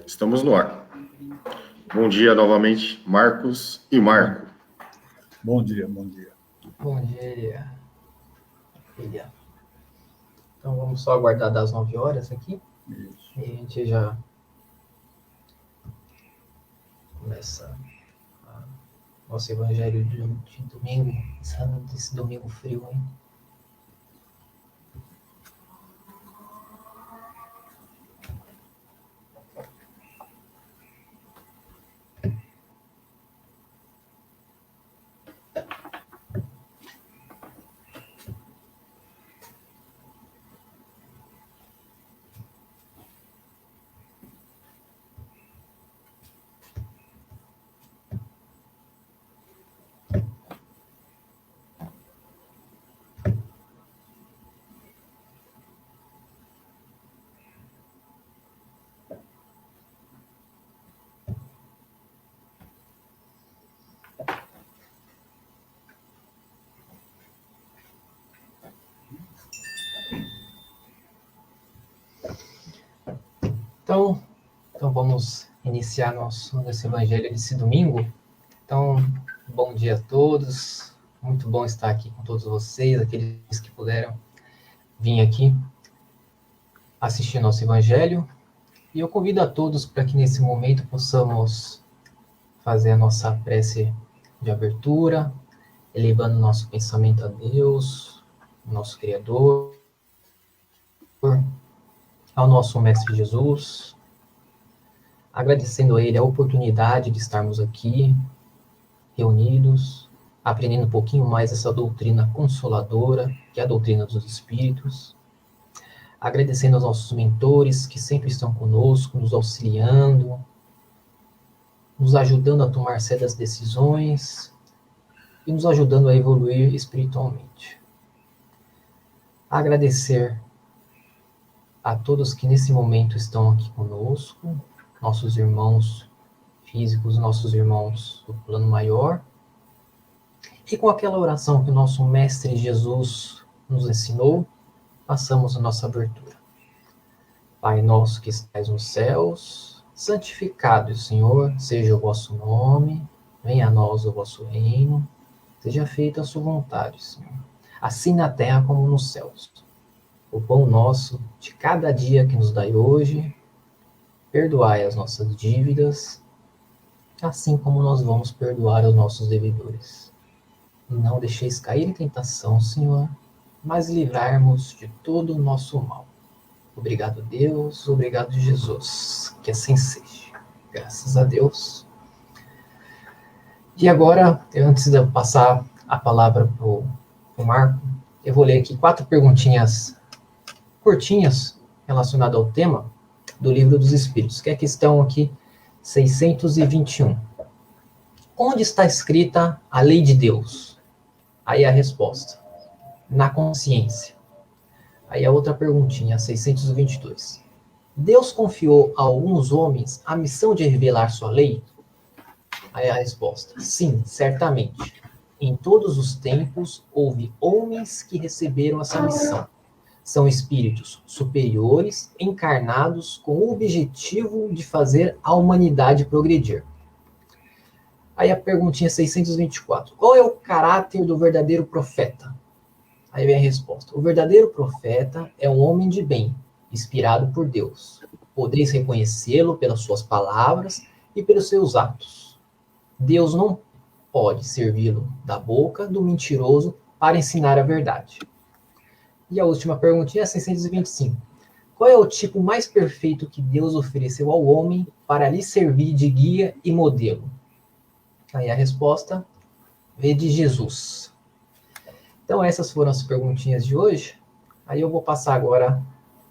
Estamos no ar. Bom dia novamente, Marcos e Marco. Bom dia, bom dia. Bom dia, filha. Então vamos só aguardar das 9 horas aqui. Isso. E a gente já começa nosso evangelho de domingo, desse domingo frio, hein? Então vamos iniciar nesse evangelho desse domingo. Então, bom dia a todos. Muito bom estar aqui com todos vocês, aqueles que puderam vir aqui assistir nosso evangelho. E eu convido a todos para que nesse momento possamos fazer a nossa prece de abertura, elevando nosso pensamento a Deus, nosso Criador, ao nosso Mestre Jesus, agradecendo a Ele a oportunidade de estarmos aqui, reunidos, aprendendo um pouquinho mais essa doutrina consoladora, que é a doutrina dos Espíritos, agradecendo aos nossos mentores que sempre estão conosco, nos auxiliando, nos ajudando a tomar certas decisões e nos ajudando a evoluir espiritualmente. Agradecer a todos que nesse momento estão aqui conosco, nossos irmãos físicos, nossos irmãos do plano maior, e com aquela oração que o nosso Mestre Jesus nos ensinou, passamos a nossa abertura. Pai nosso que estais nos céus, santificado, Senhor, seja o vosso nome, venha a nós o vosso reino, seja feita a sua vontade, Senhor, assim na terra como nos céus. O pão nosso de cada dia que nos dai hoje, perdoai as nossas dívidas, assim como nós vamos perdoar aos nossos devedores. Não deixeis cair em tentação, Senhor, mas livrai-nos de todo o nosso mal. Obrigado, Deus, obrigado, Jesus, que assim seja. Graças a Deus. E agora, antes de eu passar a palavra para o Marco, eu vou ler aqui 4 perguntinhas curtinhas relacionadas ao tema do Livro dos Espíritos, que é a questão aqui 621. Onde está escrita a lei de Deus? Aí a resposta: na consciência. Aí a outra perguntinha, 622. Deus confiou a alguns homens a missão de revelar sua lei? Aí a resposta: sim, certamente. Em todos os tempos houve homens que receberam essa missão. São espíritos superiores, encarnados com o objetivo de fazer a humanidade progredir. Aí a perguntinha 624. Qual é o caráter do verdadeiro profeta? Aí vem a resposta. O verdadeiro profeta é um homem de bem, inspirado por Deus. Podeis reconhecê-lo pelas suas palavras e pelos seus atos. Deus não pode servi-lo da boca do mentiroso para ensinar a verdade. E a última perguntinha é 625. Qual é o tipo mais perfeito que Deus ofereceu ao homem para lhe servir de guia e modelo? Aí a resposta veio de Jesus. Então essas foram as perguntinhas de hoje. Aí eu vou passar agora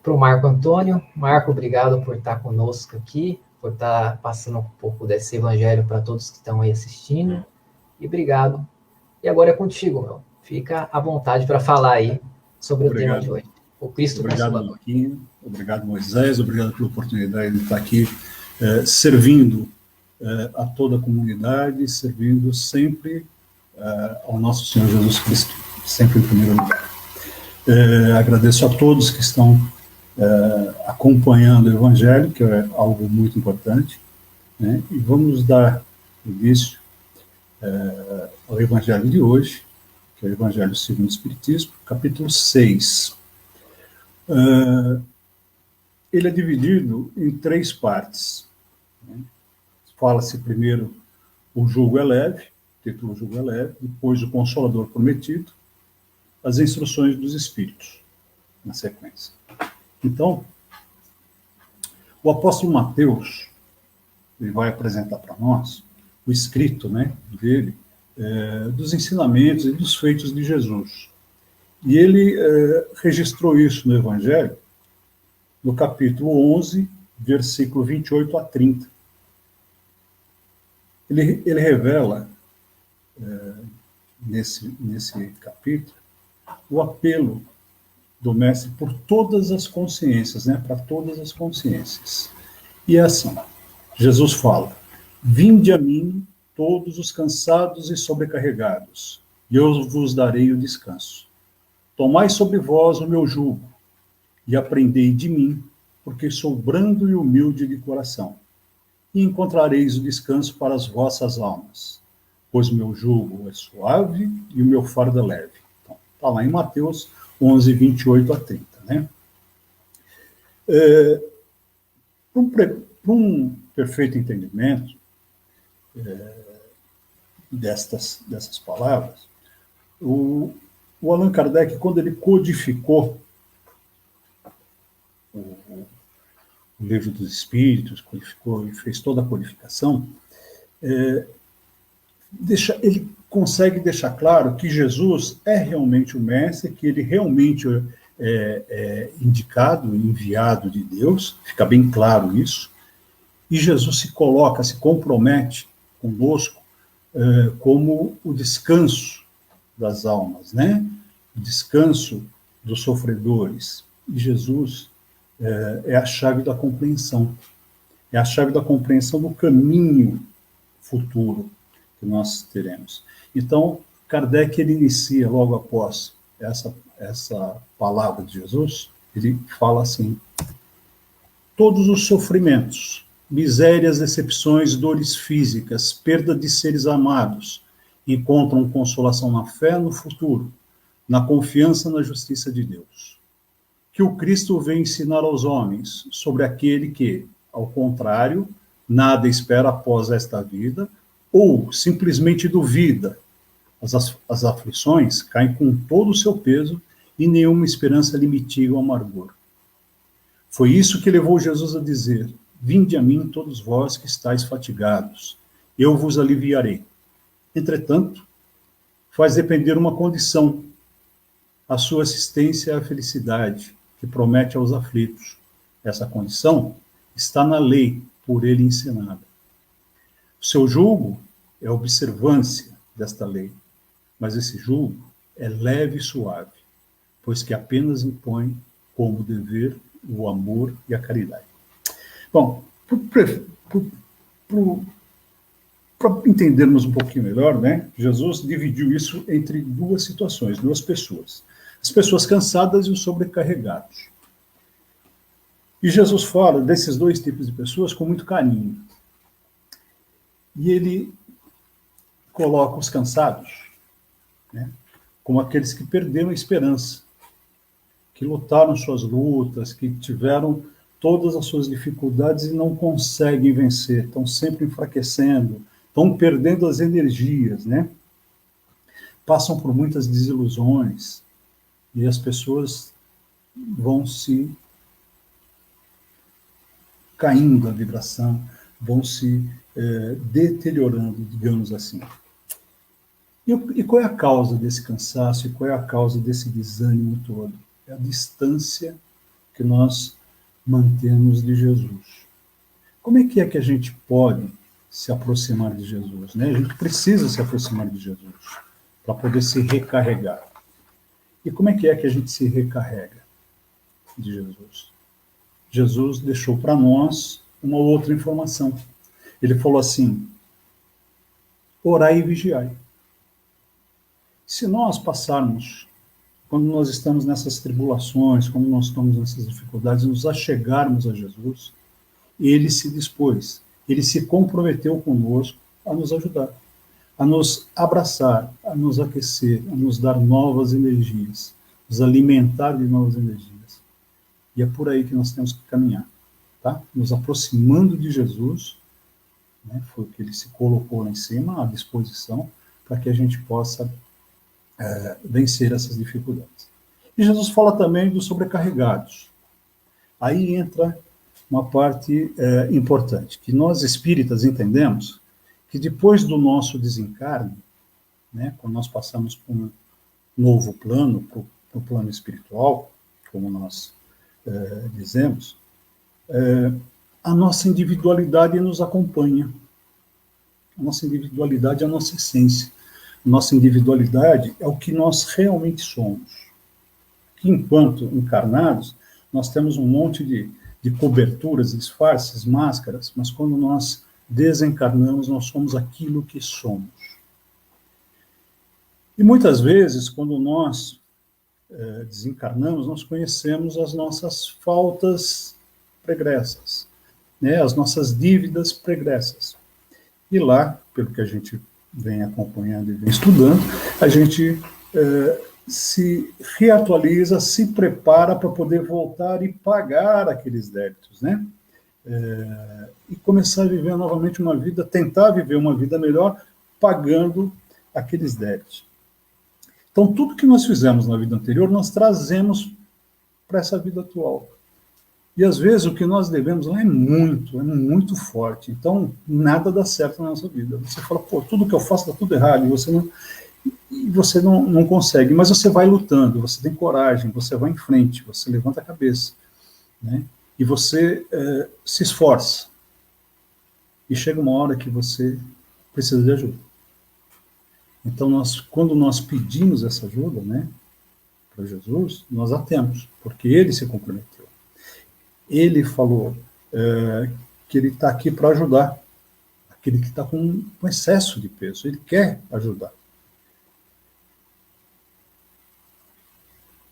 para o Marco Antônio. Marco, obrigado por estar conosco aqui, por estar passando um pouco desse evangelho para todos que estão aí assistindo. E obrigado. E agora é contigo, meu. Fica à vontade para falar aí sobre o tema de hoje. O Cristo Consolador. Marquinhos. Obrigado, Moisés. Obrigado pela oportunidade de estar aqui servindo a toda a comunidade, servindo sempre ao nosso Senhor Jesus Cristo, sempre em primeiro lugar. Agradeço a todos que estão acompanhando o Evangelho, que é algo muito importante, né? E vamos dar início ao Evangelho de hoje, que é o Evangelho segundo o Espiritismo, capítulo 6. Ele é dividido em 3 partes. Né? Fala-se primeiro o jugo é leve, título o jugo é leve, depois o Consolador Prometido, as instruções dos Espíritos, na sequência. Então, o apóstolo Mateus, ele vai apresentar para nós o escrito, né, dele, dos ensinamentos e dos feitos de Jesus. E ele registrou isso no Evangelho, no capítulo 11, versículo 28 a 30. Ele revela, nesse capítulo, o apelo do Mestre por todas as consciências, né, para todas as consciências. E é assim, Jesus fala: vinde a mim todos os cansados e sobrecarregados, e eu vos darei o descanso. Tomai sobre vós o meu jugo, e aprendei de mim, porque sou brando e humilde de coração, e encontrareis o descanso para as vossas almas, pois meu jugo é suave e o meu fardo é leve. Então, está lá em Mateus 11, 28 a 30. Né? Para um perfeito entendimento dessas palavras, o Allan Kardec, quando ele codificou o Livro dos Espíritos, codificou e fez toda a codificação, ele consegue deixar claro que Jesus é realmente o Mestre, que ele realmente é indicado, enviado de Deus, fica bem claro isso, e Jesus se coloca, se compromete conosco como o descanso das almas, né? O descanso dos sofredores. E Jesus é a chave da compreensão. É a chave da compreensão do caminho futuro que nós teremos. Então, Kardec, ele inicia logo após essa palavra de Jesus, ele fala assim: todos os sofrimentos, misérias, decepções, dores físicas, perda de seres amados, encontram consolação na fé no futuro, na confiança na justiça de Deus. Que o Cristo vem ensinar aos homens sobre aquele que, ao contrário, nada espera após esta vida, ou simplesmente duvida. As aflições caem com todo o seu peso e nenhuma esperança lhe mitiga o amargor. Foi isso que levou Jesus a dizer: vinde a mim todos vós que estáis fatigados, eu vos aliviarei. Entretanto, faz depender uma condição: a sua assistência à felicidade, que promete aos aflitos. Essa condição está na lei, por ele ensinada. O seu jugo é a observância desta lei, mas esse jugo é leve e suave, pois que apenas impõe como dever o amor e a caridade. Bom, para entendermos um pouquinho melhor, né, Jesus dividiu isso entre 2 situações, 2 pessoas. As pessoas cansadas e os sobrecarregados. E Jesus fala desses 2 tipos de pessoas com muito carinho. E ele coloca os cansados, né, como aqueles que perderam a esperança, que lutaram suas lutas, que tiveram todas as suas dificuldades e não conseguem vencer, estão sempre enfraquecendo, estão perdendo as energias, né? Passam por muitas desilusões e as pessoas vão se caindo a vibração, vão se deteriorando, digamos assim. E qual é a causa desse cansaço? E qual é a causa desse desânimo todo? É a distância que nós mantemos de Jesus. Como é que a gente pode se aproximar de Jesus? Né? A gente precisa se aproximar de Jesus para poder se recarregar. E como é que a gente se recarrega de Jesus? Jesus deixou para nós uma outra informação. Ele falou assim: orai e vigiai. Se nós passarmos quando nós estamos nessas tribulações, quando nós estamos nessas dificuldades, nos achegarmos a Jesus, ele se dispôs, ele se comprometeu conosco a nos ajudar, a nos abraçar, a nos aquecer, a nos dar novas energias, nos alimentar de novas energias. E é por aí que nós temos que caminhar, tá? Nos aproximando de Jesus, né? Foi o que ele se colocou lá em cima, à disposição, para que a gente possa vencer essas dificuldades. E Jesus fala também dos sobrecarregados. Aí entra uma parte importante, que nós espíritas entendemos que depois do nosso desencarne, né, quando nós passamos por um novo plano, para o plano espiritual, como nós dizemos, a nossa individualidade nos acompanha. A nossa individualidade é a nossa essência. A nossa individualidade é o que nós realmente somos. Que enquanto encarnados, nós temos um monte de coberturas, disfarces, máscaras, mas quando nós desencarnamos, nós somos aquilo que somos. E muitas vezes, quando nós desencarnamos, nós conhecemos as nossas faltas pregressas, né, as nossas dívidas pregressas. E lá, pelo que a gente vem acompanhando e vem estudando, a gente se reatualiza, se prepara para poder voltar e pagar aqueles débitos, né? E começar a viver novamente uma vida, tentar viver uma vida melhor, pagando aqueles débitos. Então, tudo que nós fizemos na vida anterior, nós trazemos para essa vida atual. E, às vezes, o que nós devemos lá é muito forte. Então, nada dá certo na nossa vida. Você fala, pô, tudo que eu faço dá tudo errado, e você não consegue. Mas você vai lutando, você tem coragem, você vai em frente, você levanta a cabeça, né? E você se esforça. E chega uma hora que você precisa de ajuda. Então, quando nós pedimos essa ajuda, né, para Jesus, nós a temos, porque ele se comprometeu. Ele falou que ele está aqui para ajudar aquele que está com excesso de peso. Ele quer ajudar.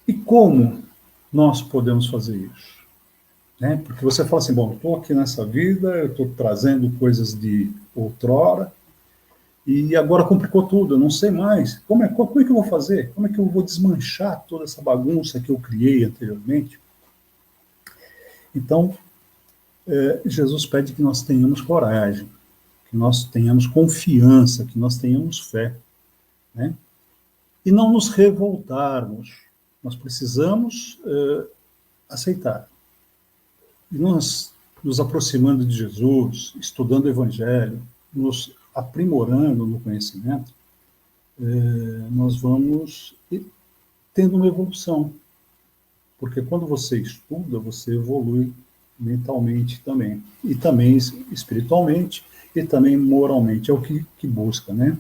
E como nós podemos fazer isso? Né? Porque você fala assim, bom, eu estou aqui nessa vida, eu estou trazendo coisas de outrora, e agora complicou tudo, eu não sei mais. Como é que eu vou fazer? Como é que eu vou desmanchar toda essa bagunça que eu criei anteriormente? Então, Jesus pede que nós tenhamos coragem, que nós tenhamos confiança, que nós tenhamos fé, né? E não nos revoltarmos. Nós precisamos aceitar. E nós, nos aproximando de Jesus, estudando o Evangelho, nos aprimorando no conhecimento, nós vamos tendo uma evolução. Porque quando você estuda, você evolui mentalmente também. E também espiritualmente, e também moralmente. É o que busca, né?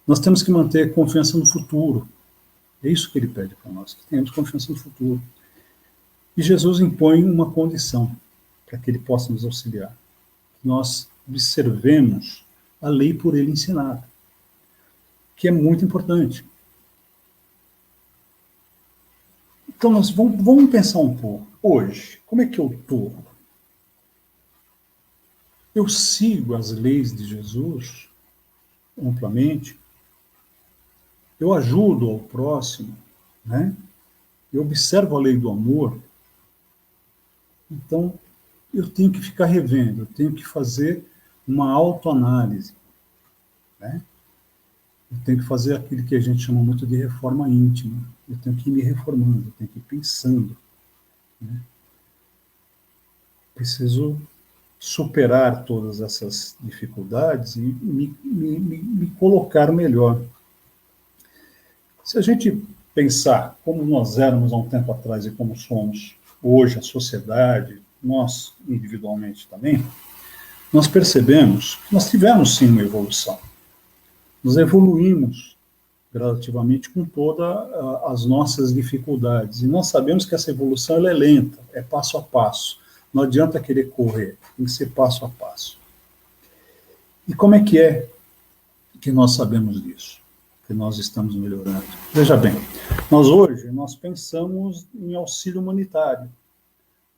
Nós temos que manter confiança no futuro. É isso que ele pede para nós, que tenhamos confiança no futuro. E Jesus impõe uma condição para que ele possa nos auxiliar. Que nós observemos a lei por ele ensinada, que é muito importante. Então, nós vamos pensar um pouco. Hoje, como é que eu estou? Eu sigo as leis de Jesus amplamente? Eu ajudo ao próximo, né? Eu observo a lei do amor? Então, eu tenho que ficar revendo, eu tenho que fazer uma autoanálise, né? Eu tenho que fazer aquilo que a gente chama muito de reforma íntima. Eu tenho que ir me reformando, eu tenho que ir pensando, né? Preciso superar todas essas dificuldades e me colocar melhor. Se a gente pensar como nós éramos há um tempo atrás e como somos hoje, a sociedade, nós individualmente também, nós percebemos que nós tivemos sim uma evolução. Nós evoluímos gradativamente com todas as nossas dificuldades. E nós sabemos que essa evolução ela é lenta, é passo a passo. Não adianta querer correr, tem que ser passo a passo. E como é que nós sabemos disso? Que nós estamos melhorando? Veja bem, Nós pensamos em auxílio humanitário.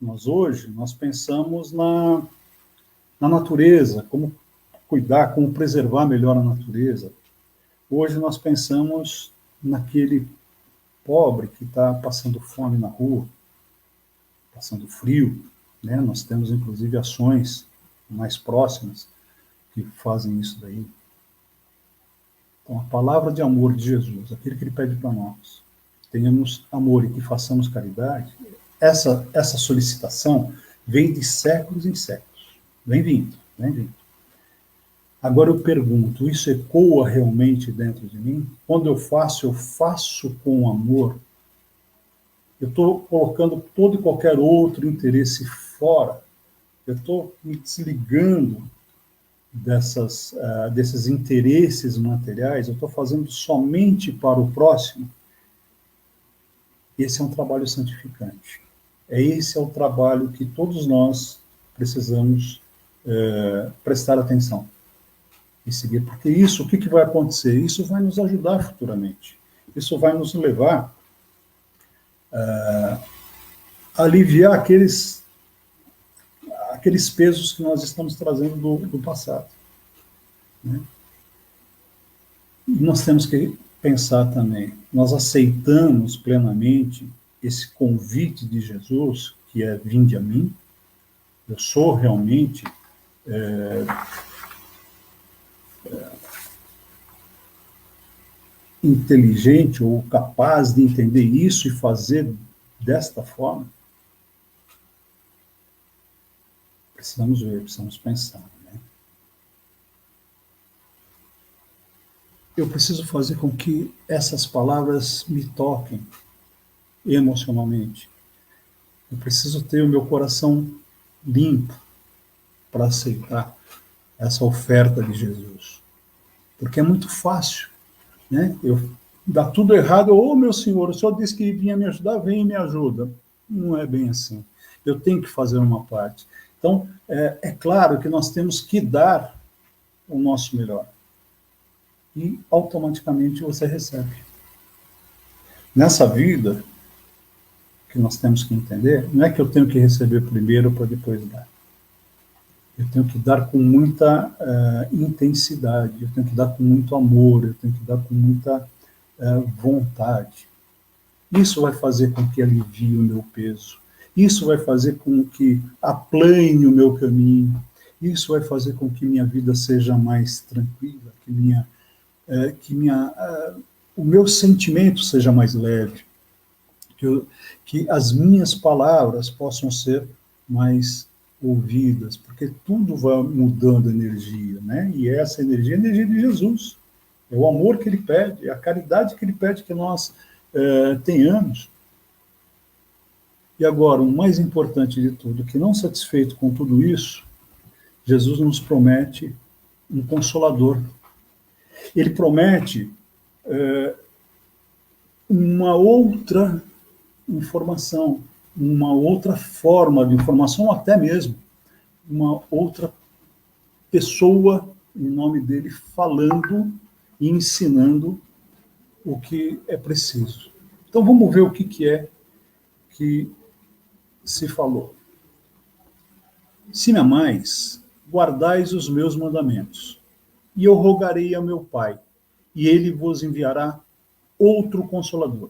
Nós pensamos na natureza, como cuidar, como preservar melhor a natureza. Hoje nós pensamos naquele pobre que está passando fome na rua, passando frio, né? Nós temos, inclusive, ações mais próximas que fazem isso daí. Então, a palavra de amor de Jesus, aquele que ele pede para nós, tenhamos amor e que façamos caridade, essa solicitação vem de séculos em séculos. Vem vindo, vem vindo. Agora eu pergunto, isso ecoa realmente dentro de mim? Quando eu faço com amor? Eu estou colocando todo e qualquer outro interesse fora? Eu estou me desligando desses interesses materiais? Eu estou fazendo somente para o próximo? Esse é um trabalho santificante. Esse é o trabalho que todos nós precisamos prestar atenção e seguir, porque isso, o que vai acontecer? Isso vai nos ajudar futuramente. Isso vai nos levar a aliviar aqueles pesos que nós estamos trazendo do passado. Né? E nós temos que pensar também, nós aceitamos plenamente esse convite de Jesus, que é: vinde a mim. Eu sou realmente inteligente ou capaz de entender isso e fazer desta forma? Precisamos ver, precisamos pensar. Né? Eu preciso fazer com que essas palavras me toquem emocionalmente. Eu preciso ter o meu coração limpo para aceitar essa oferta de Jesus. Porque é muito fácil, né? Dá tudo errado. Meu Senhor, o Senhor disse que vinha me ajudar, vem e me ajuda. Não é bem assim. Eu tenho que fazer uma parte. Então, é claro que nós temos que dar o nosso melhor. E automaticamente você recebe. Nessa vida, que nós temos que entender, não é que eu tenho que receber primeiro para depois dar. Eu tenho que dar com muita intensidade, eu tenho que dar com muito amor, eu tenho que dar com muita vontade. Isso vai fazer com que alivie o meu peso. Isso vai fazer com que aplane o meu caminho. Isso vai fazer com que minha vida seja mais tranquila, que o meu sentimento seja mais leve, que as minhas palavras possam ser mais ouvidas, porque tudo vai mudando a energia, né? E essa energia é a energia de Jesus. É o amor que ele pede, é a caridade que ele pede que nós tenhamos. E agora, o mais importante de tudo, que não satisfeito com tudo isso, Jesus nos promete um consolador. Ele promete uma outra informação, uma outra forma de informação, ou até mesmo uma outra pessoa, em nome dele, falando e ensinando o que é preciso. Então vamos ver o que é que se falou. Se me amais, guardais os meus mandamentos, e eu rogarei ao meu Pai, e ele vos enviará outro Consolador,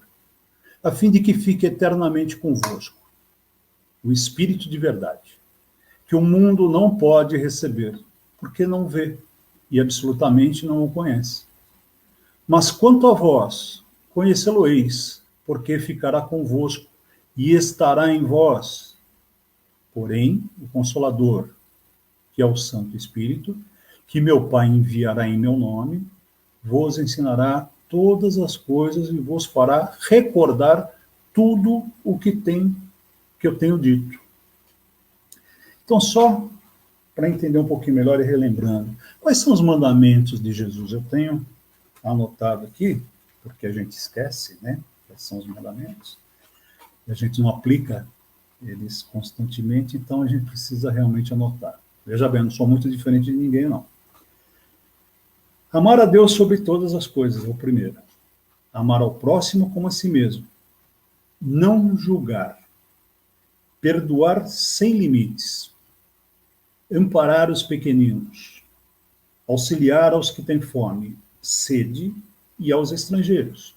a fim de que fique eternamente convosco, o Espírito de verdade, que o mundo não pode receber, porque não vê, e absolutamente não o conhece. Mas quanto a vós, conhecê-lo-eis, porque ficará convosco, e estará em vós. Porém, o Consolador, que é o Santo Espírito, que meu Pai enviará em meu nome, vos ensinará todas as coisas e vos fará recordar tudo o que eu tenho dito. Então, só para entender um pouquinho melhor e relembrando, quais são os mandamentos de Jesus? Eu tenho anotado aqui, porque a gente esquece, né? Quais são os mandamentos. A gente não aplica eles constantemente, então a gente precisa realmente anotar. Veja bem, eu não sou muito diferente de ninguém, não. Amar a Deus sobre todas as coisas, é o primeiro. amar ao próximo como a si mesmo, não julgar, perdoar sem limites, amparar os pequeninos, auxiliar aos que têm fome, sede e aos estrangeiros,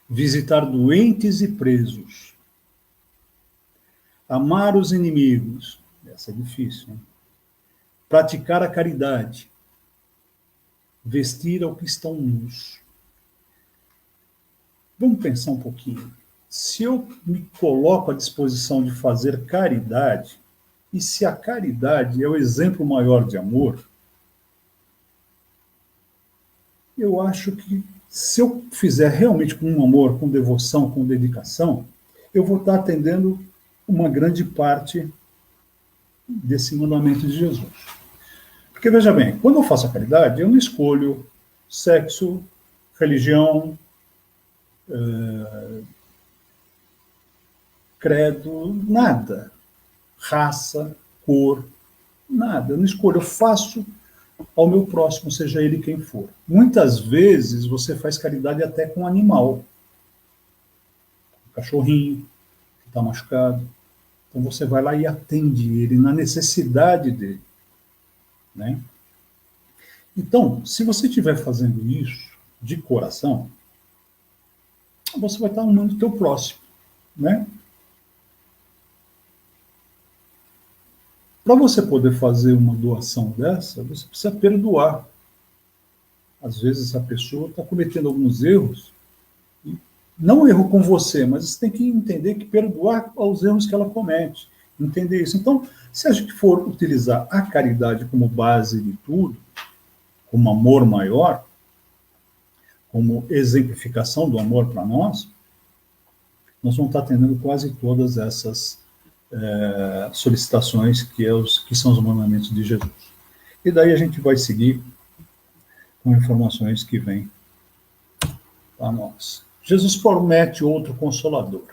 visitar doentes e presos, amar os inimigos, essa é difícil, hein? Praticar a caridade, vestir ao que estão nus. Vamos pensar um pouquinho. Se eu me coloco à disposição de fazer caridade, e se a caridade é o exemplo maior de amor, eu acho que se eu fizer realmente com amor, com devoção, com dedicação, eu vou estar atendendo uma grande parte desse mandamento de Jesus. Porque, veja bem, quando eu faço a caridade, eu não escolho sexo, religião, credo, nada. Raça, cor, nada. Eu não escolho, eu faço ao meu próximo, seja ele quem for. Muitas vezes você faz caridade até com um animal. Um cachorrinho que está machucado. Então você vai lá e atende ele na necessidade dele. Né? Então, se você estiver fazendo isso de coração, você vai estar amando o teu próximo. Né? Para você poder fazer uma doação dessa, você precisa perdoar. Às vezes a pessoa está cometendo alguns erros, não erro com você, mas você tem que entender que perdoar os erros que ela comete. Entender isso. Então, se a gente for utilizar a caridade como base de tudo, como amor maior, como exemplificação do amor para nós vamos estar atendendo quase todas essas solicitações que são os mandamentos de Jesus. E daí a gente vai seguir com informações que vêm para nós. Jesus promete outro consolador,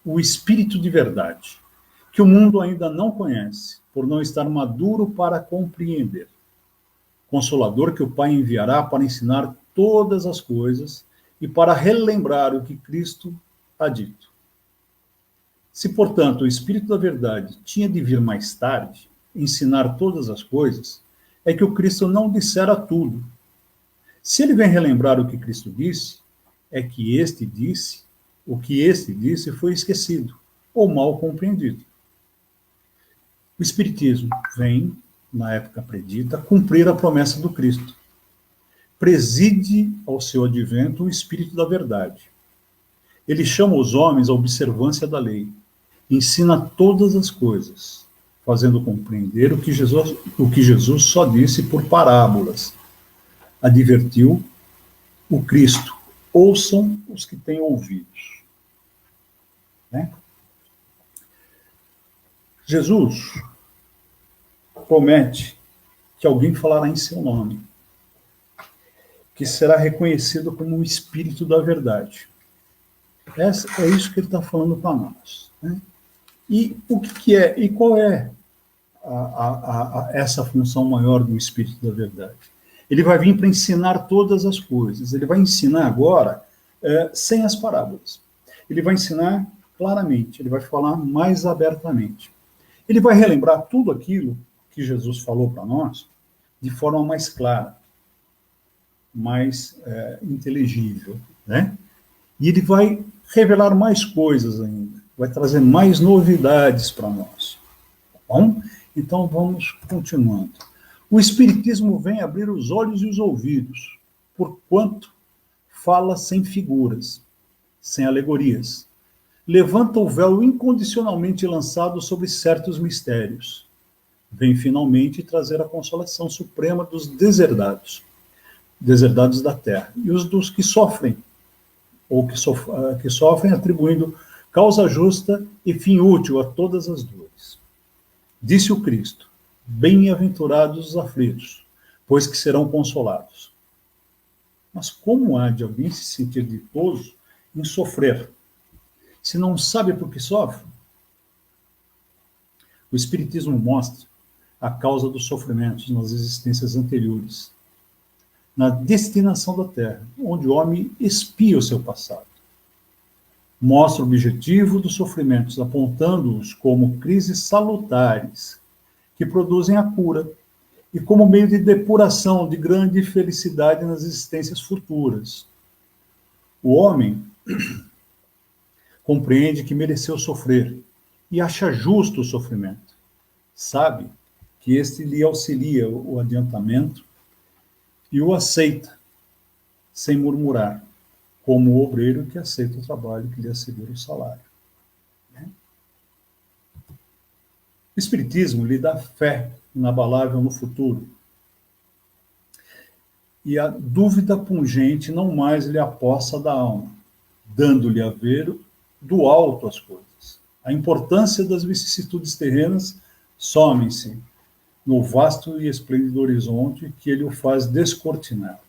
o Espírito de verdade, que o mundo ainda não conhece, por não estar maduro para compreender. Consolador que o Pai enviará para ensinar todas as coisas e para relembrar o que Cristo ha dito. Se, portanto, o Espírito da verdade tinha de vir mais tarde, ensinar todas as coisas, é que o Cristo não dissera tudo. Se ele vem relembrar o que Cristo disse, é que o que este disse foi esquecido ou mal compreendido. O Espiritismo vem, na época predita, cumprir a promessa do Cristo. Preside ao seu advento o Espírito da verdade. Ele chama os homens à observância da lei, ensina todas as coisas, fazendo compreender o que Jesus só disse por parábolas. Advertiu o Cristo: ouçam os que têm ouvidos. Né? Jesus promete que alguém falará em seu nome, que será reconhecido como o Espírito da verdade. É isso que ele está falando para nós. Né? E o que é, e qual é essa função maior do Espírito da verdade? Ele vai vir para ensinar todas as coisas. Ele vai ensinar agora sem as parábolas. Ele vai ensinar claramente, ele vai falar mais abertamente. Ele vai relembrar tudo aquilo que Jesus falou para nós de forma mais clara, mais inteligível, né? E ele vai revelar mais coisas ainda, vai trazer mais novidades para nós. Tá bom? Então vamos continuando. O Espiritismo vem abrir os olhos e os ouvidos, porquanto fala sem figuras, sem alegorias. Levanta o véu incondicionalmente lançado sobre certos mistérios. Vem finalmente trazer a consolação suprema dos deserdados da terra, e os dos que sofrem, ou que sofrem atribuindo causa justa e fim útil a todas as dores. Disse o Cristo: bem-aventurados os aflitos, pois que serão consolados. Mas como há de alguém se sentir ditoso em sofrer, se não sabe por que sofre? O Espiritismo mostra a causa dos sofrimentos nas existências anteriores. na destinação da Terra, onde o homem expia o seu passado. Mostra o objetivo dos sofrimentos, apontando-os como crises salutares, que produzem a cura, e como meio de depuração de grande felicidade nas existências futuras. O homem compreende que mereceu sofrer e acha justo o sofrimento. Sabe que este lhe auxilia o adiantamento e o aceita, sem murmurar, como o obreiro que aceita o trabalho que lhe assegura o salário. O Espiritismo lhe dá fé inabalável no futuro. E a dúvida pungente não mais lhe apossa da alma, dando-lhe a ver do alto as coisas. A importância das vicissitudes terrenas some-se no vasto e esplêndido horizonte que ele o faz descortinar.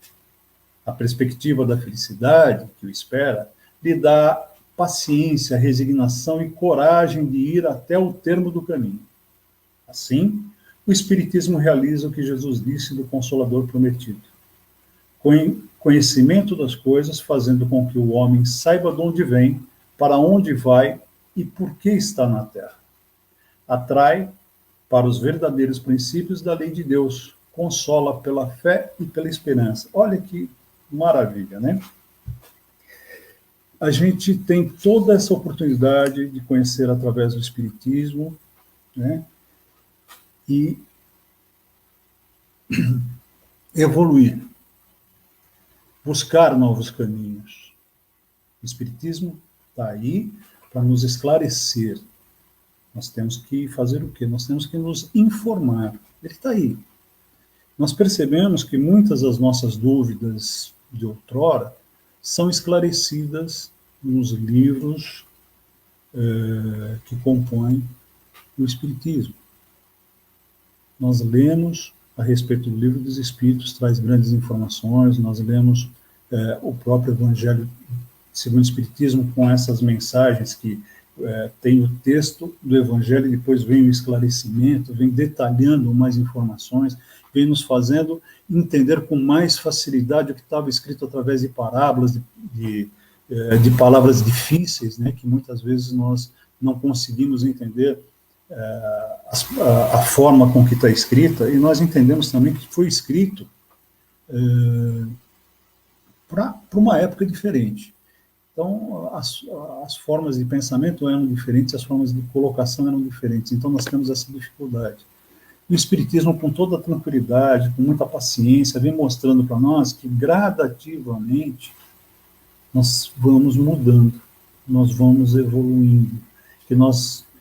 A perspectiva da felicidade que o espera lhe dá paciência, resignação e coragem de ir até o termo do caminho. Assim, o Espiritismo realiza o que Jesus disse do Consolador prometido. Conhecimento das coisas, fazendo com que o homem saiba de onde vem, para onde vai e por que está na Terra. Atrai para os verdadeiros princípios da lei de Deus, consola pela fé e pela esperança. Olha que maravilha, né? A gente tem toda essa oportunidade de conhecer através do Espiritismo, né? E evoluir, buscar novos caminhos. O Espiritismo está aí para nos esclarecer. Nós temos que fazer o quê? Nós temos que nos informar. Ele está aí. Nós percebemos que muitas das nossas dúvidas de outrora são esclarecidas nos livros que compõem o Espiritismo. Nós lemos a respeito do Livro dos Espíritos, traz grandes informações, nós lemos o próprio Evangelho segundo o Espiritismo com essas mensagens que tem o texto do Evangelho e depois vem o esclarecimento, vem detalhando mais informações, vem nos fazendo entender com mais facilidade o que estava escrito através de parábolas, de palavras difíceis, né, que muitas vezes nós não conseguimos entender a forma com que está escrita, e nós entendemos também que foi escrito para uma época diferente. Então, as formas de pensamento eram diferentes, as formas de colocação eram diferentes, então nós temos essa dificuldade. E o Espiritismo, com toda a tranquilidade, com muita paciência, vem mostrando para nós que gradativamente nós vamos mudando, nós vamos evoluindo, que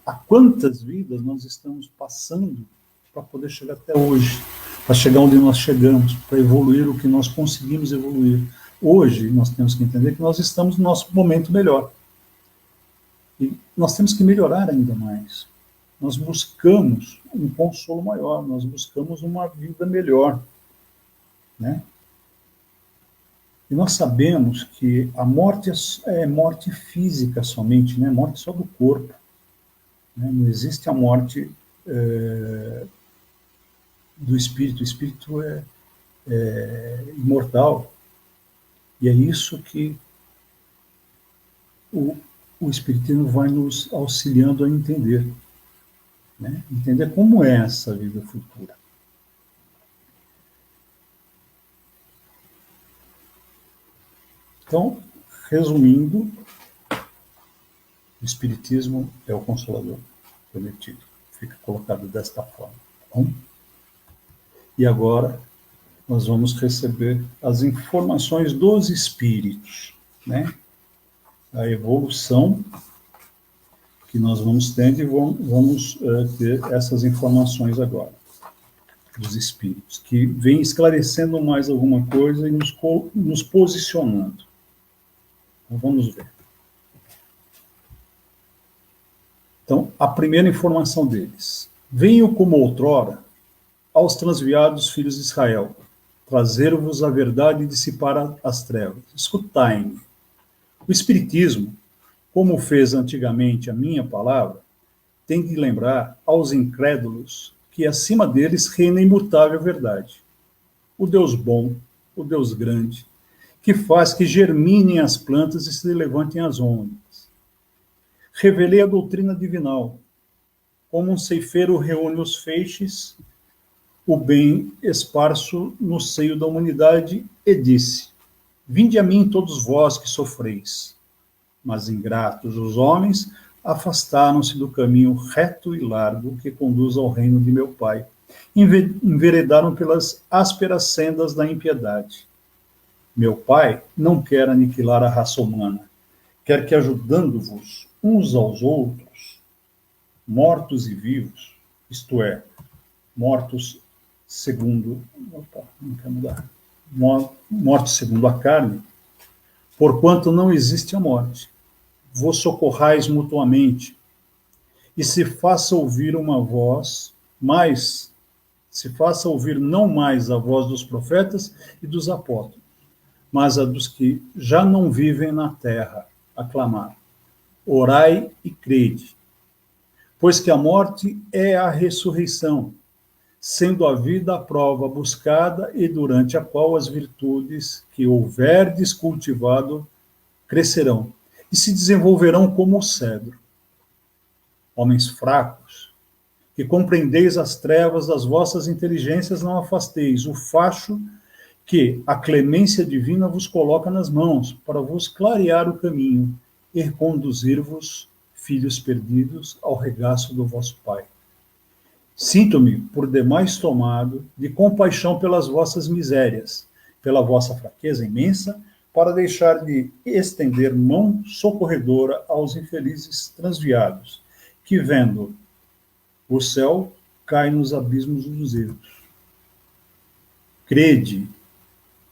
há quantas vidas nós estamos passando para poder chegar até hoje, para chegar onde nós chegamos, para evoluir o que nós conseguimos evoluir. Hoje, nós temos que entender que nós estamos no nosso momento melhor. E nós temos que melhorar ainda mais. Nós buscamos um consolo maior, nós buscamos uma vida melhor, né? E nós sabemos que a morte é morte física somente, né? Morte só do corpo. Né? Não existe a morte do espírito. O espírito é imortal. E é isso que o Espiritismo vai nos auxiliando a entender. Né? Entender como é essa vida futura. Então, resumindo, o Espiritismo é o Consolador prometido. Fica colocado desta forma. Tá bom? E agora nós vamos receber as informações dos espíritos, né? A evolução que nós vamos tendo e vamos ter essas informações agora dos espíritos, que vem esclarecendo mais alguma coisa e nos posicionando. Então, vamos ver. Então, a primeira informação deles. Venho como outrora aos transviados filhos de Israel, trazer-vos a verdade e dissipar as trevas. Escutai-me. O Espiritismo, como fez antigamente a minha palavra, tem de lembrar aos incrédulos que acima deles reina a imutável verdade. O Deus bom, o Deus grande, que faz que germinem as plantas e se levantem as ondas. Revelei a doutrina divinal, como um ceifeiro reúne os feixes, o bem esparso no seio da humanidade, e disse: vinde a mim todos vós que sofreis. Mas ingratos os homens afastaram-se do caminho reto e largo que conduz ao reino de meu Pai. Enveredaram pelas ásperas sendas da impiedade. Meu Pai não quer aniquilar a raça humana, quer que, ajudando-vos uns aos outros, mortos e vivos, isto é, mortos segundo... Opa, não quer mudar. Mortos segundo a carne, porquanto não existe a morte, vos socorrais mutuamente, e se faça ouvir uma voz, mas se faça ouvir não mais a voz dos profetas e dos apóstolos, mas a dos que já não vivem na terra, a clamar: orai e crede, pois que a morte é a ressurreição, sendo a vida a prova buscada e durante a qual as virtudes que houverdes cultivado crescerão e se desenvolverão como o cedro. Homens fracos, que compreendeis as trevas das vossas inteligências, não afasteis o facho que a clemência divina vos coloca nas mãos, para vos clarear o caminho e conduzir-vos, filhos perdidos, ao regaço do vosso Pai. Sinto-me, por demais tomado, de compaixão pelas vossas misérias, pela vossa fraqueza imensa, para deixar de estender mão socorredora aos infelizes transviados, que, vendo o céu, caem nos abismos dos erros. Crede,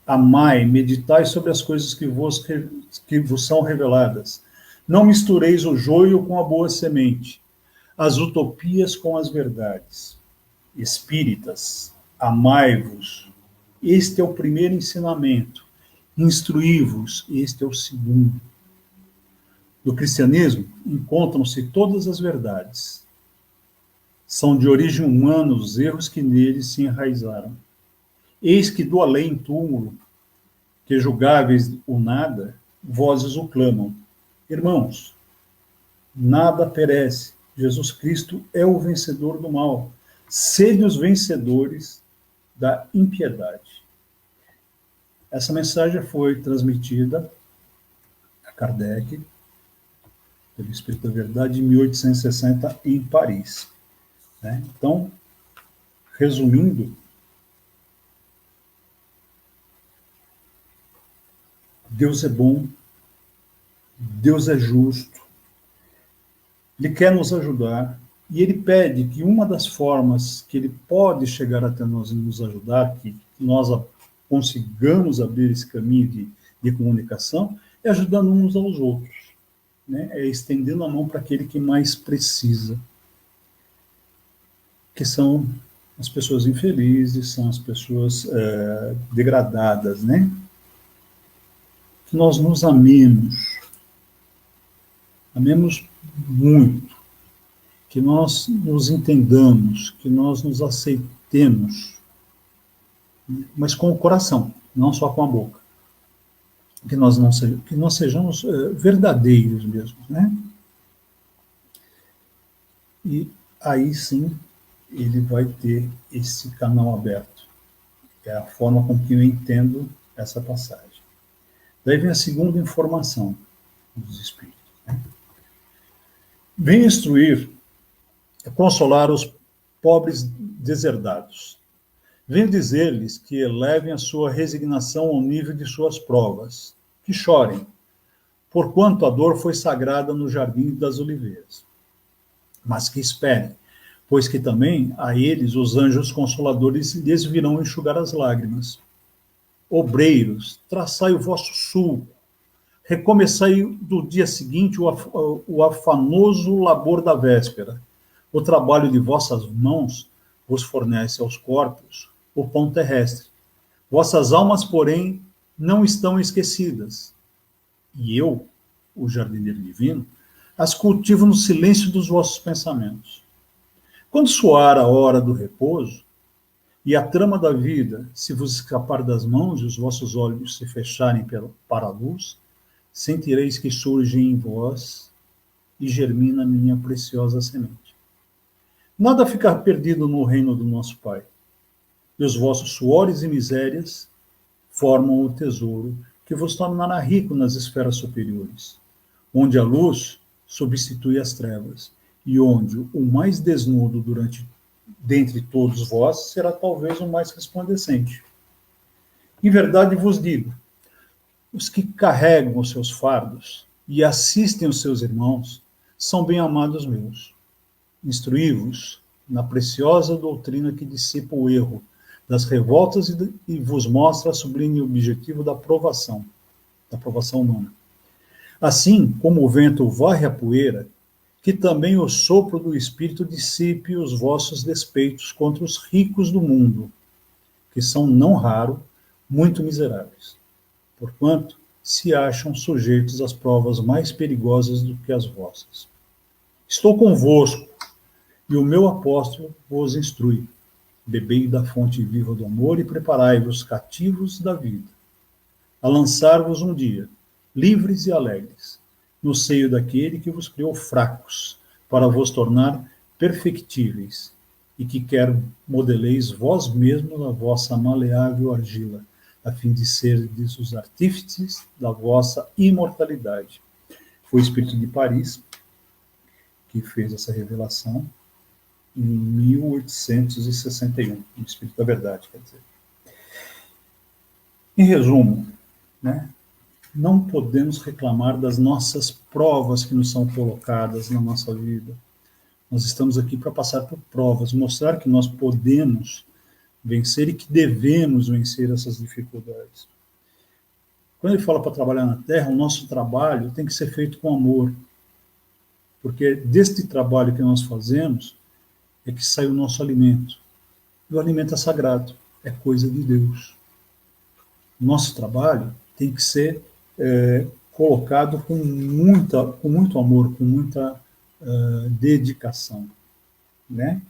amai, meditai sobre as coisas que vos são reveladas. Não mistureis o joio com a boa semente, as utopias com as verdades. Espíritas, amai-vos. Este é o primeiro ensinamento. Instruí-vos. Este é o segundo. No cristianismo, encontram-se todas as verdades. São de origem humana os erros que neles se enraizaram. Eis que do além-túmulo, que julgáveis o nada, vozes o clamam. Irmãos, nada perece. Jesus Cristo é o vencedor do mal. Sede os vencedores da impiedade. Essa mensagem foi transmitida a Kardec, pelo Espírito da Verdade, em 1860, em Paris. Então, resumindo, Deus é bom, Deus é justo, Ele quer nos ajudar, e Ele pede que uma das formas que Ele pode chegar até nós e nos ajudar, que nós consigamos abrir esse caminho de comunicação, é ajudando uns aos outros, é estendendo a mão para aquele que mais precisa, que são as pessoas infelizes, são as pessoas degradadas, que nós nos amemos muito, que nós nos entendamos, que nós nos aceitemos, mas com o coração, não só com a boca. Que nós sejamos verdadeiros mesmo, E aí sim ele vai ter esse canal aberto. É a forma com que eu entendo essa passagem. Daí vem a segunda informação dos Espíritos. Vem instruir, consolar os pobres deserdados. Venho dizer-lhes que elevem a sua resignação ao nível de suas provas, que chorem, porquanto a dor foi sagrada no jardim das oliveiras. Mas que esperem, pois que também a eles os anjos consoladores lhes virão enxugar as lágrimas. Obreiros, traçai o vosso sulco, recomeçai do dia seguinte o afanoso labor da véspera. O trabalho de vossas mãos vos fornece aos corpos o pão terrestre. Vossas almas, porém, não estão esquecidas. E eu, o jardineiro divino, as cultivo no silêncio dos vossos pensamentos. Quando soar a hora do repouso, E a trama da vida, se vos escapar das mãos e os vossos olhos se fecharem para a luz, sentireis que surge em vós e germina minha preciosa semente. Nada ficar perdido no reino do nosso Pai. E os vossos suores e misérias formam o tesouro que vos tornará rico nas esferas superiores, onde a luz substitui as trevas, e onde o mais desnudo dentre todos vós será talvez o mais resplandecente. Em verdade vos digo, os que carregam os seus fardos e assistem os seus irmãos são bem-amados meus. Instruí-vos na preciosa doutrina que dissipa o erro das revoltas e vos mostra a sublime objetivo da aprovação humana. Assim como o vento varre a poeira, que também o sopro do Espírito dissipe os vossos despeitos contra os ricos do mundo, que são, não raro, muito miseráveis, porquanto se acham sujeitos às provas mais perigosas do que as vossas. Estou convosco, e o meu apóstolo vos instrui. Bebei da fonte viva do amor e preparai-vos cativos da vida, a lançar-vos um dia, livres e alegres, no seio daquele que vos criou fracos, para vos tornar perfectíveis, e que quer modeleis vós mesmos a vossa maleável argila, a fim de serdes os artífices da vossa imortalidade. Foi o Espírito de Paris que fez essa revelação em 1861, o Espírito da Verdade, quer dizer. Em resumo, né, não podemos reclamar das nossas provas que nos são colocadas na nossa vida. Nós estamos aqui para passar por provas, mostrar que nós podemos vencer e que devemos vencer essas dificuldades. Quando ele fala para trabalhar na terra, o nosso trabalho tem que ser feito com amor, porque deste trabalho que nós fazemos é que sai o nosso alimento. E o alimento é sagrado, é coisa de Deus. O nosso trabalho tem que ser colocado com muito amor, com muita dedicação, né?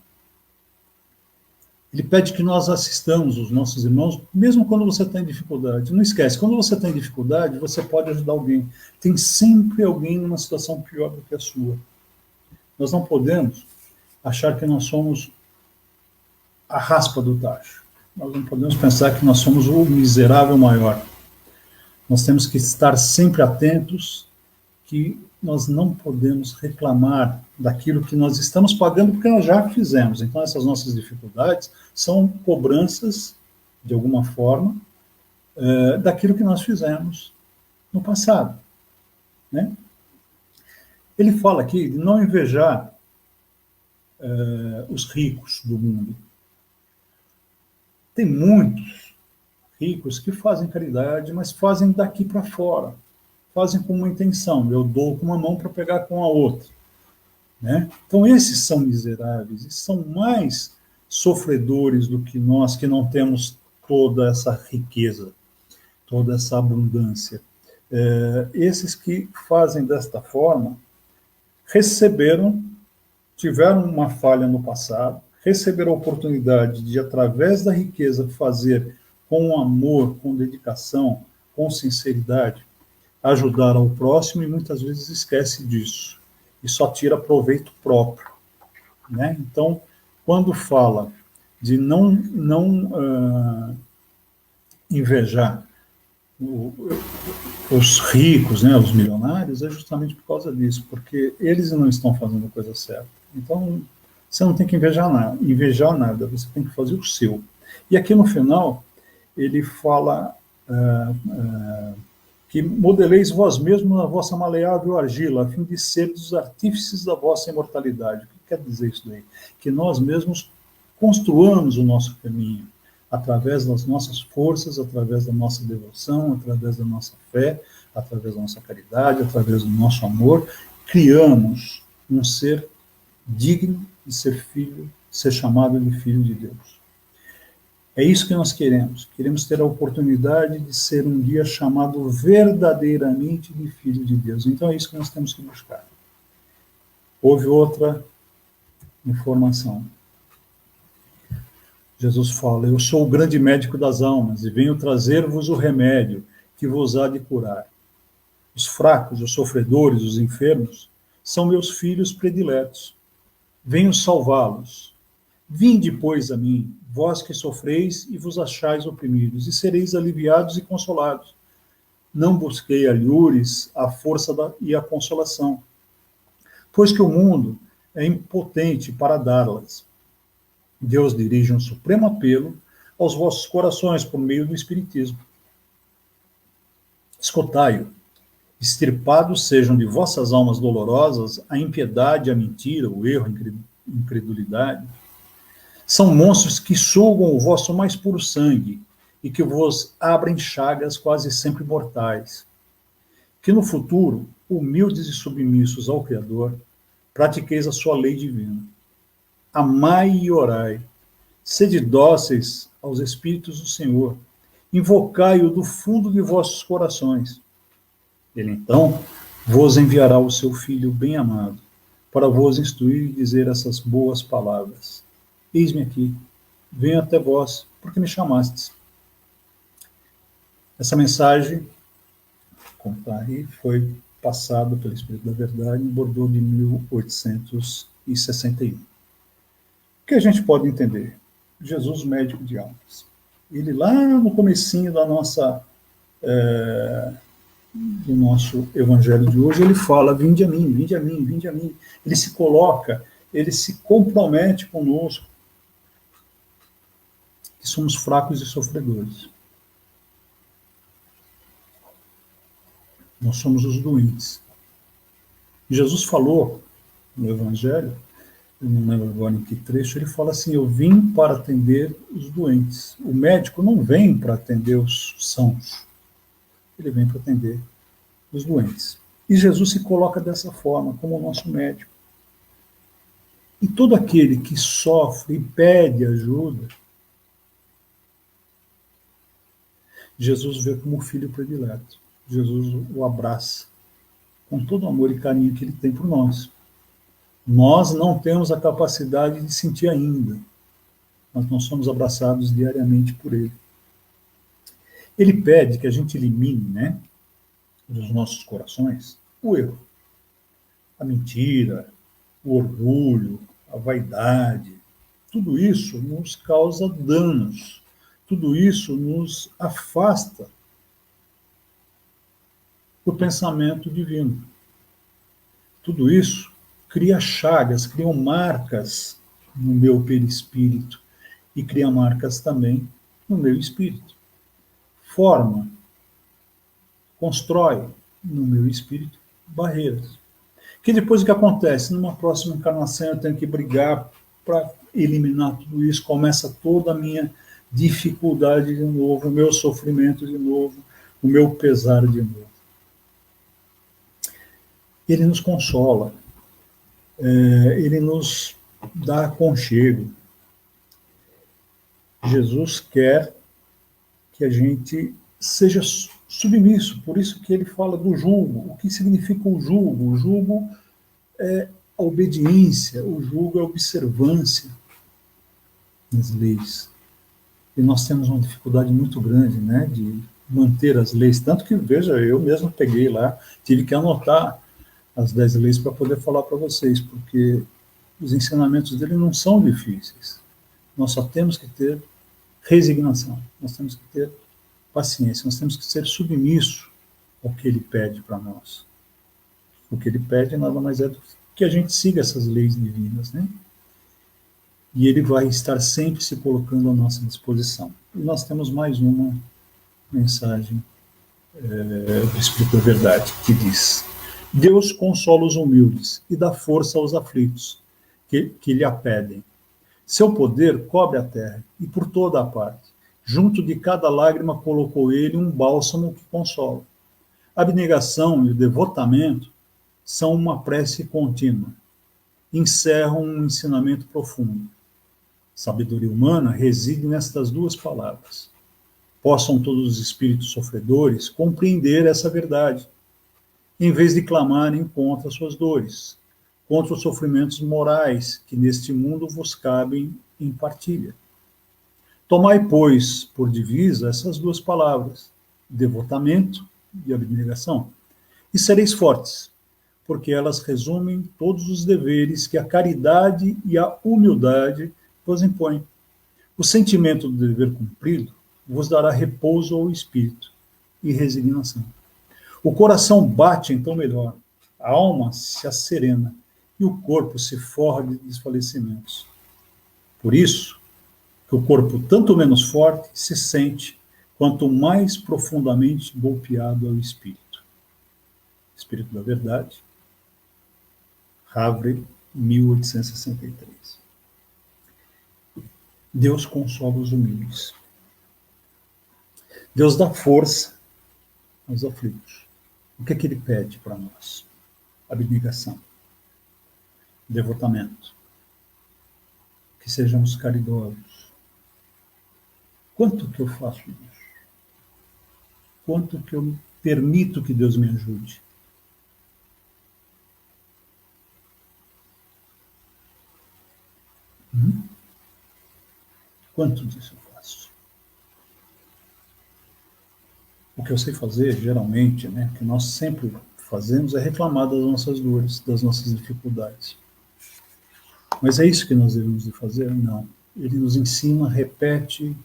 Ele pede que nós assistamos os nossos irmãos, mesmo quando você está em dificuldade. Não esquece, quando você está em dificuldade, você pode ajudar alguém. Tem sempre alguém numa situação pior do que a sua. Nós não podemos achar que nós somos a raspa do tacho. Nós não podemos pensar que nós somos o miserável maior. Nós temos que estar sempre atentos que nós não podemos reclamar daquilo que nós estamos pagando porque nós já fizemos. Então, essas nossas dificuldades são cobranças, de alguma forma, daquilo que nós fizemos no passado, né? Ele fala aqui de não invejar os ricos do mundo. Tem muitos ricos que fazem caridade, mas fazem daqui para fora. Fazem com uma intenção. Eu dou com uma mão para pegar com a outra, né? Então, esses são miseráveis, e são mais sofredores do que nós, que não temos toda essa riqueza, toda essa abundância. Esses que fazem desta forma, tiveram uma falha no passado, receberam a oportunidade de, através da riqueza, fazer com amor, com dedicação, com sinceridade, ajudar ao próximo, e muitas vezes esquece disso e só tira proveito próprio, né? Então, quando fala de não invejar os ricos, né, os milionários, é justamente por causa disso, porque eles não estão fazendo a coisa certa. Então, você não tem que invejar nada, você tem que fazer o seu. E aqui no final, ele fala que modeleis vós mesmos a vossa maleável argila, a fim de serdes os artífices da vossa imortalidade. O que quer dizer isso daí? Que nós mesmos construamos o nosso caminho, através das nossas forças, através da nossa devoção, através da nossa fé, através da nossa caridade, através do nosso amor, criamos um ser digno de ser chamado de filho de Deus. É isso que nós queremos. Queremos ter a oportunidade de ser um dia chamado verdadeiramente de filho de Deus. Então é isso que nós temos que buscar. Houve outra informação. Jesus fala: eu sou o grande médico das almas e venho trazer-vos o remédio que vos há de curar. Os fracos, os sofredores, os enfermos são meus filhos prediletos. Venho salvá-los. Vinde, pois, a mim, vós que sofreis e vos achais oprimidos, e sereis aliviados e consolados. Não busquei alhures, a força e a consolação, pois que o mundo é impotente para dá-las. Deus dirige um supremo apelo aos vossos corações por meio do Espiritismo. Escutai-o. Extirpados sejam de vossas almas dolorosas a impiedade, a mentira, o erro, a incredulidade. São monstros que sugam o vosso mais puro sangue e que vos abrem chagas quase sempre mortais. Que no futuro, humildes e submissos ao Criador, pratiqueis a sua lei divina. Amai e orai. Sede dóceis aos Espíritos do Senhor. Invocai-o do fundo de vossos corações. Ele então vos enviará o seu Filho bem-amado para vos instruir e dizer essas boas palavras. Eis-me aqui, venho até vós, porque me chamastes. Essa mensagem, como está aí, foi passada pelo Espírito da Verdade em Bordeaux de 1861. O que a gente pode entender? Jesus, médico de almas. Ele lá no comecinho da do nosso evangelho de hoje, ele fala: vinde a mim, vinde a mim, vinde a mim. Ele se coloca, ele se compromete conosco, que somos fracos e sofredores. Nós somos os doentes. Jesus falou no evangelho, eu não lembro agora em que trecho, ele fala assim: eu vim para atender os doentes. O médico não vem para atender os sãos, ele vem para atender os doentes. E Jesus se coloca dessa forma, como o nosso médico. E todo aquele que sofre e pede ajuda, Jesus vê como filho predileto. Jesus o abraça com todo o amor e carinho que ele tem por nós. Nós não temos a capacidade de sentir ainda, mas nós somos abraçados diariamente por ele. Ele pede que a gente elimine, né, dos nossos corações o erro, a mentira, o orgulho, a vaidade. Tudo isso nos causa danos, tudo isso nos afasta do pensamento divino. Tudo isso cria chagas, cria marcas no meu perispírito e cria marcas também no meu espírito. Forma, constrói no meu espírito barreiras. Que depois o que acontece? Numa próxima encarnação eu tenho que brigar para eliminar tudo isso, começa toda a minha dificuldade de novo, o meu sofrimento de novo, o meu pesar de novo. Ele nos consola, ele nos dá aconchego. Jesus quer que a gente seja submisso, por isso que ele fala do jugo. O que significa o jugo? O jugo é a obediência, o jugo é a observância das leis. E nós temos uma dificuldade muito grande, né, de manter as leis, tanto que, veja, eu mesmo peguei lá, tive que anotar as 10 leis para poder falar para vocês, porque os ensinamentos dele não são difíceis. Nós só temos que ter resignação, nós temos que ter paciência, nós temos que ser submissos ao que ele pede para nós. O que ele pede nada mais é do que a gente siga essas leis divinas, né? E ele vai estar sempre se colocando à nossa disposição. E nós temos mais uma mensagem do Espírito da Verdade, que diz: Deus consola os humildes e dá força aos aflitos, que lhe a pedem. Seu poder cobre a terra, e por toda a parte. Junto de cada lágrima colocou ele um bálsamo que consola. A abnegação e o devotamento são uma prece contínua. Encerram um ensinamento profundo. Sabedoria humana reside nestas duas palavras. Possam todos os espíritos sofredores compreender essa verdade, em vez de clamarem contra suas dores, contra os sofrimentos morais que neste mundo vos cabem em partilha. Tomai, pois, por divisa essas duas palavras, devotamento e abnegação, e sereis fortes, porque elas resumem todos os deveres que a caridade e a humildade vos impõem. O sentimento do dever cumprido vos dará repouso ao espírito e resignação. O coração bate então melhor, a alma se asserena e o corpo se forra de desfalecimentos. Por isso, que o corpo tanto menos forte se sente, quanto mais profundamente golpeado é o espírito. Espírito da Verdade, Havre, 1863. Deus consola os humildes. Deus dá força aos aflitos. O que é que ele pede para nós? Abnegação, devotamento, que sejamos caridosos. Quanto que eu faço isso? Quanto que eu permito que Deus me ajude? Quanto disso eu faço? O que eu sei fazer, geralmente, né, que nós sempre fazemos, é reclamar das nossas dores, das nossas dificuldades. Mas é isso que nós devemos de fazer? Não. Ele nos ensina, repete,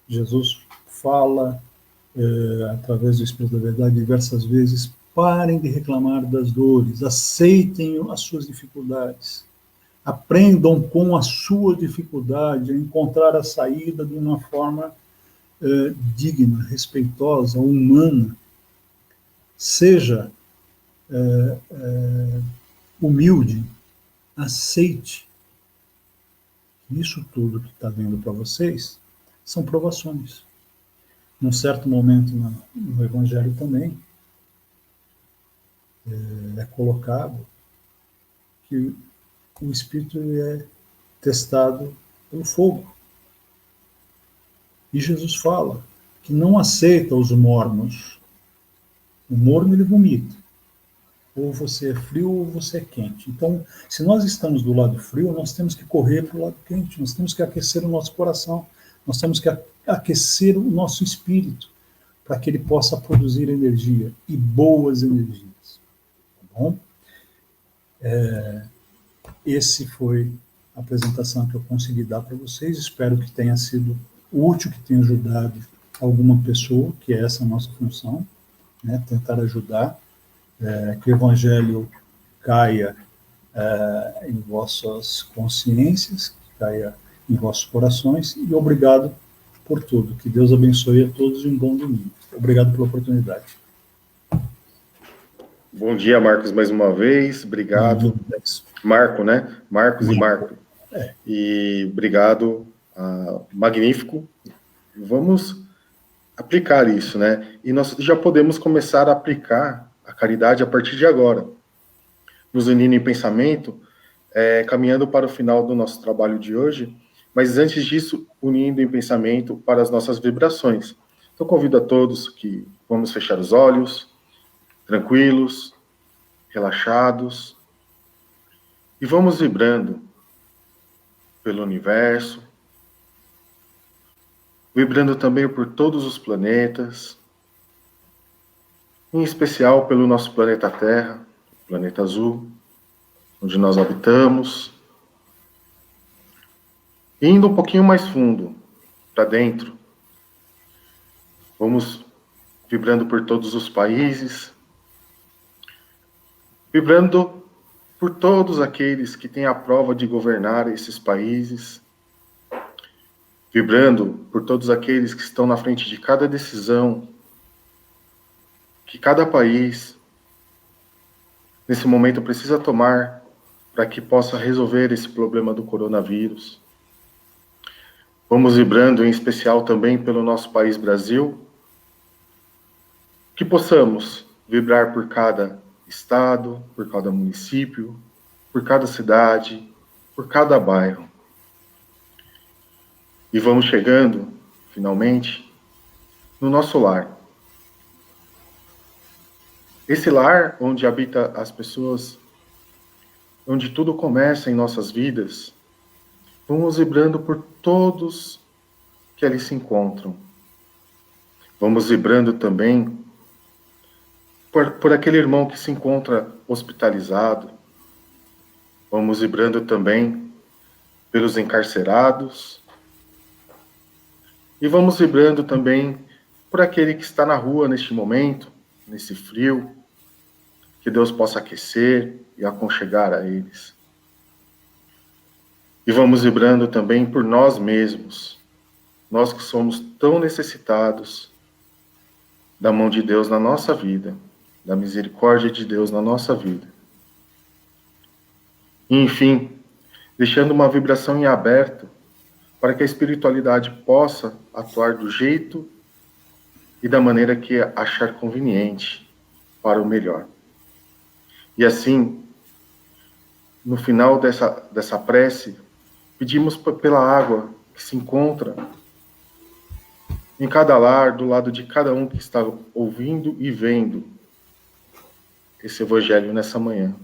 Jesus fala, através do Espírito da Verdade, diversas vezes, parem de reclamar das dores, aceitem as suas dificuldades, aprendam com a sua dificuldade a encontrar a saída de uma forma digna, respeitosa, humana. Seja humilde, aceite. Isso tudo que está vindo para vocês são provações. Num certo momento no Evangelho também é colocado que o Espírito é testado pelo fogo. E Jesus fala que não aceita os mornos. O morno ele vomita. Ou você é frio ou você é quente. Então, se nós estamos do lado frio, nós temos que correr para o lado quente. Nós temos que aquecer o nosso coração. Nós temos que aquecer o nosso espírito para que ele possa produzir energia e boas energias. Tá bom? Esse foi a apresentação que eu consegui dar para vocês. Espero que tenha sido útil, que tenha ajudado alguma pessoa, que é essa a nossa função, né? Tentar ajudar, que o Evangelho caia em vossas consciências, que caia em vossos corações, e obrigado por tudo. Que Deus abençoe a todos e um bom domingo. Obrigado pela oportunidade. Bom dia, Marcos, mais uma vez. Obrigado. Marco, né? Marcos e Marco. E obrigado. Magnífico. Vamos aplicar isso, né? E nós já podemos começar a aplicar a caridade a partir de agora. Nos unindo em pensamento, caminhando para o final do nosso trabalho de hoje, mas antes disso, unindo em pensamento para as nossas vibrações. Então, convido a todos que vamos fechar os olhos, tranquilos, relaxados, e vamos vibrando pelo universo, vibrando também por todos os planetas, em especial pelo nosso planeta Terra, planeta azul, onde nós habitamos, e indo um pouquinho mais fundo, para dentro, vamos vibrando por todos os países, vibrando por todos aqueles que têm a prova de governar esses países, vibrando por todos aqueles que estão na frente de cada decisão que cada país, nesse momento, precisa tomar para que possa resolver esse problema do coronavírus. Vamos vibrando, em especial, também pelo nosso país Brasil, que possamos vibrar por cada estado, por cada município, por cada cidade, por cada bairro. E vamos chegando, finalmente, no nosso lar. Esse lar onde habita as pessoas, onde tudo começa em nossas vidas, vamos vibrando por todos que ali se encontram. Vamos vibrando também por aquele irmão que se encontra hospitalizado. Vamos vibrando também pelos encarcerados. E vamos vibrando também por aquele que está na rua neste momento, nesse frio, que Deus possa aquecer e aconchegar a eles. E vamos vibrando também por nós mesmos, nós que somos tão necessitados da mão de Deus na nossa vida, da misericórdia de Deus na nossa vida. E, enfim, deixando uma vibração em aberto para que a espiritualidade possa atuar do jeito e da maneira que achar conveniente para o melhor. E assim, no final dessa prece, pedimos pela água que se encontra em cada lar, do lado de cada um que está ouvindo e vendo esse evangelho nessa manhã.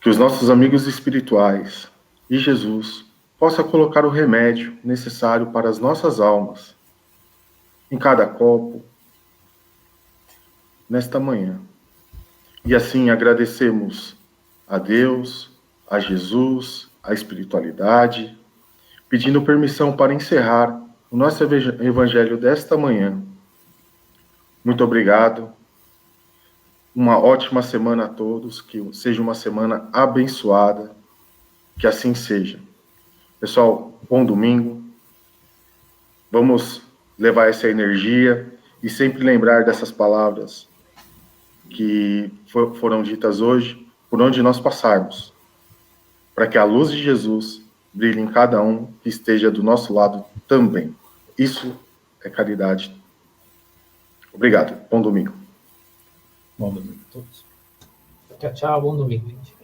Que os nossos amigos espirituais e Jesus possa colocar o remédio necessário para as nossas almas em cada copo nesta manhã. E assim agradecemos a Deus, a Jesus, a espiritualidade, pedindo permissão para encerrar o nosso evangelho desta manhã. Muito obrigado. Uma ótima semana a todos, que seja uma semana abençoada, que assim seja. Pessoal, bom domingo. Vamos levar essa energia e sempre lembrar dessas palavras que foram ditas hoje, por onde nós passarmos, para que a luz de Jesus brilhe em cada um que esteja do nosso lado também. Isso é caridade. Obrigado. Bom domingo. Bom domingo a todos. Tchau, tchau. Bom domingo, gente.